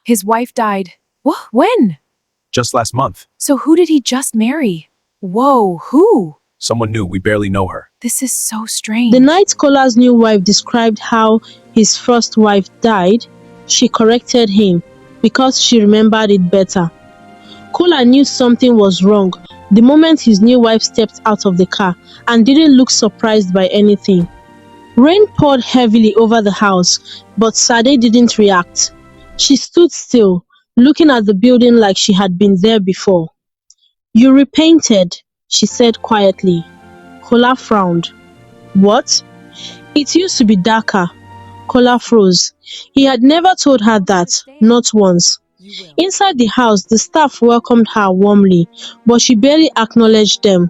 His wife died. What? When? Just last month. So who did he just marry? Whoa, who? Someone new, we barely know her. This is so strange. The night Kola's new wife described how his first wife died, she corrected him because she remembered it better. Kola knew something was wrong the moment his new wife stepped out of the car and didn't look surprised by anything. Rain poured heavily over the house, but Sade didn't react. She stood still, looking at the building like she had been there before. "You repainted," she said quietly. Kola frowned. "What?" "It used to be darker." Kola froze. He had never told her that, not once. Inside the house, the staff welcomed her warmly, but she barely acknowledged them.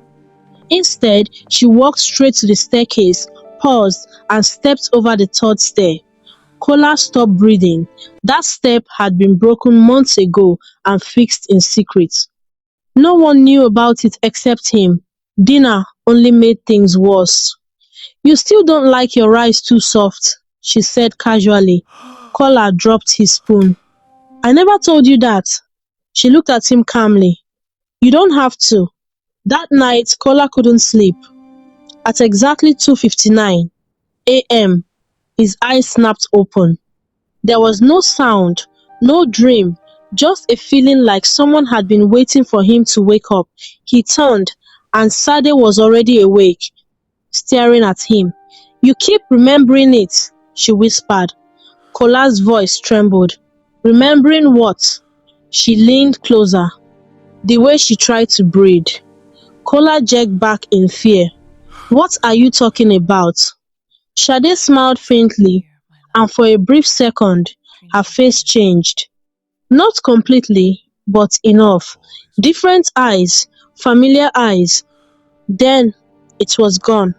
Instead, she walked straight to the staircase, paused, and stepped over the third stair. Kola stopped breathing. That step had been broken months ago and fixed in secret. No one knew about it except him. Dinner only made things worse. "You still don't like your rice too soft," she said casually. Kola dropped his spoon. "I never told you that." She looked at him calmly. "You don't have to." That night, Kola couldn't sleep. At exactly 2:59 a.m., his eyes snapped open. There was no sound, no dream, just a feeling like someone had been waiting for him to wake up. He turned, and Sade was already awake, staring at him. "You keep remembering it," she whispered. Kola's voice trembled. "Remembering what?" She leaned closer. "The way she tried to breathe." Kola jerked back in fear. "What are you talking about?" Sade smiled faintly, and for a brief second, her face changed. Not completely, but enough. Different eyes, familiar eyes. Then it was gone.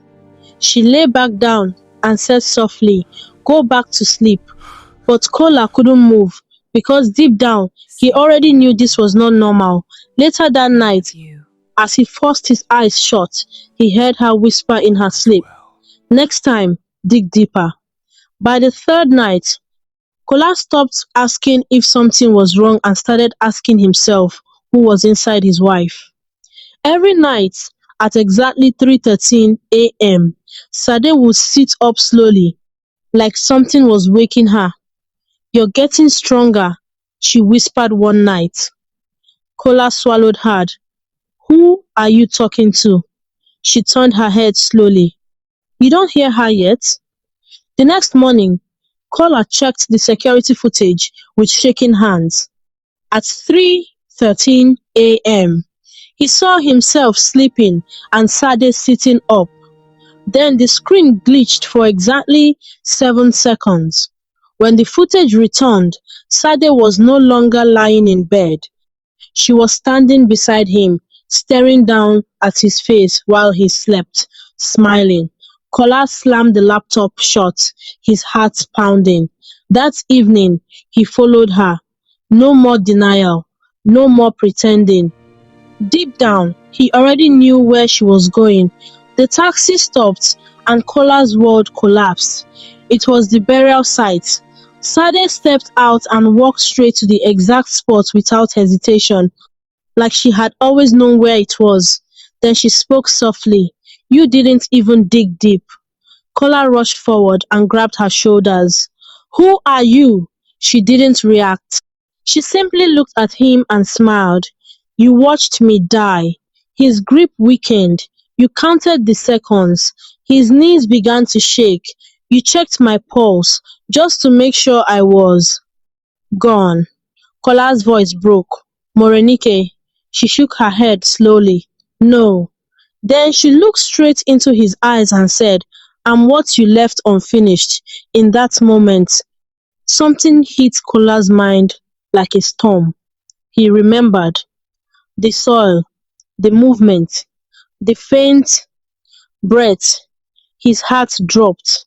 She lay back down and said softly, "Go back to sleep." But Kola couldn't move because deep down, he already knew this was not normal. Later that night, as he forced his eyes shut, he heard her whisper in her sleep, "Next time, dig deeper." By the third night, Kola stopped asking if something was wrong and started asking himself who was inside his wife. Every night at exactly 3:13 a.m., Sade would sit up slowly, like something was waking her. "You're getting stronger," she whispered one night. Kola swallowed hard. "Who are you talking to?" She turned her head slowly. "You don't hear her yet?" The next morning, Kola checked the security footage with shaking hands. At 3:13 a.m., he saw himself sleeping and Sade sitting up. Then the screen glitched for exactly 7 seconds. When the footage returned, Sade was no longer lying in bed. She was standing beside him, staring down at his face while he slept, smiling. Kola slammed the laptop shut, his heart pounding. That evening, he followed her. No more denial, no more pretending. Deep down, he already knew where she was going. The taxi stopped, and Kola's world collapsed. It was the burial site. Sade stepped out and walked straight to the exact spot without hesitation, like she had always known where it was. Then she spoke softly. "You didn't even dig deep." Kola rushed forward and grabbed her shoulders. "Who are you?" She didn't react. She simply looked at him and smiled. "You watched me die." His grip weakened. "You counted the seconds." His knees began to shake. "You checked my pulse, just to make sure I was gone." Kola's voice broke. "Morenike." She shook her head slowly. "No." Then she looked straight into his eyes and said, "I'm what you left unfinished." In that moment, something hit Kola's mind like a storm. He remembered the soil, the movement, the faint breath. His heart dropped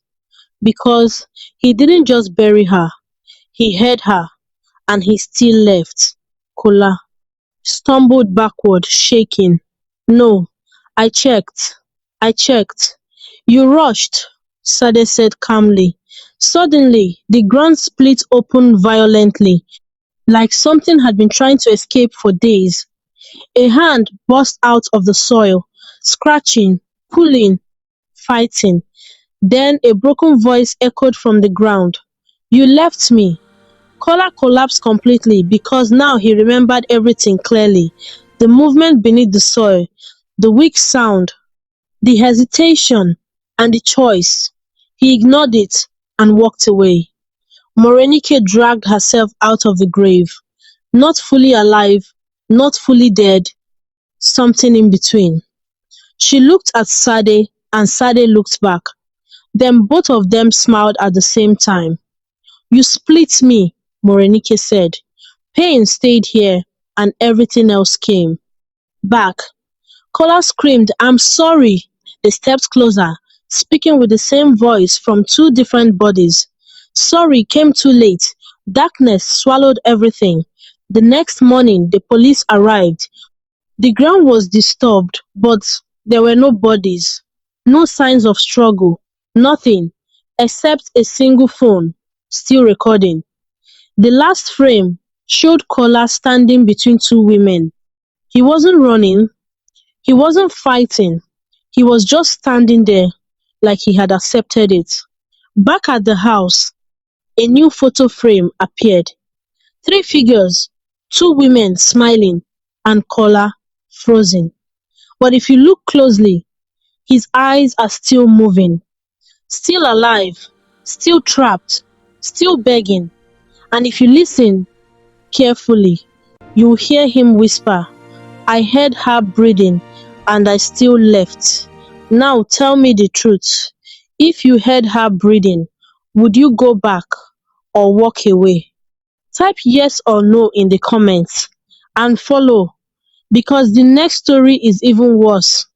because he didn't just bury her, he heard her, and he still left. Kola stumbled backward, shaking. "No, I checked. I checked." "You rushed," Sade said calmly. Suddenly, the ground split open violently. like something had been trying to escape for days. A hand burst out of the soil, scratching, pulling, fighting. Then a broken voice echoed from the ground. You left me. Kola collapsed completely because now he remembered everything clearly. The movement beneath the soil, the weak sound, the hesitation, and the choice. He ignored it and walked away. Morenike dragged herself out of the grave, not fully alive, not fully dead, something in between. She looked at Sade and Sade looked back. Then both of them smiled at the same time. You split me, Morenike said. Pain stayed here and everything else came. Back. Kola screamed, I'm sorry. They stepped closer, speaking with the same voice from two different bodies. Sorry came too late. Darkness swallowed everything. The next morning, the police arrived. The ground was disturbed, but there were no bodies, no signs of struggle, nothing, except a single phone, still recording. The last frame showed Kola standing between two women. He wasn't running, he wasn't fighting, he was just standing there like he had accepted it. Back at the house, a new photo frame appeared. Three figures, two women smiling, and Kola frozen. But if you look closely, his eyes are still moving, still alive, still trapped, still begging. And if you listen carefully, you'll hear him whisper, I heard her breathing and I still left. Now tell me the truth. If you heard her breathing, would you go back or walk away? Type yes or no in the comments and follow because the next story is even worse.